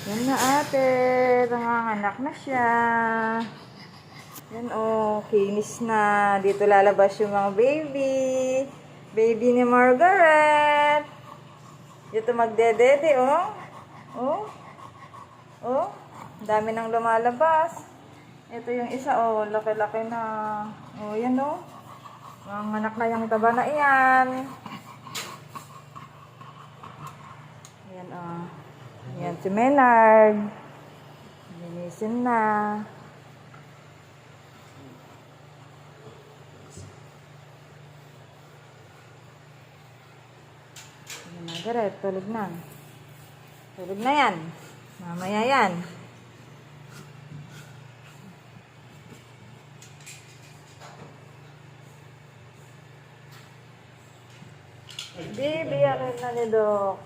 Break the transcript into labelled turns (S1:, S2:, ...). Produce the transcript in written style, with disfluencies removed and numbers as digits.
S1: Yan na ate. Nanganganak na siya. Yan kinis na. Dito lalabas yung mga baby. Baby ni Margaret. Dito magdedede Oh. Dami nang lumalabas. Ito yung isa laki-laki na. Yan Mga anak na yung taba na iyan. Yan Yan si Menard. Linisin na. Margaret, tulog na. Tulog na yan. Mamaya yan. Baby, akin na ni Doc.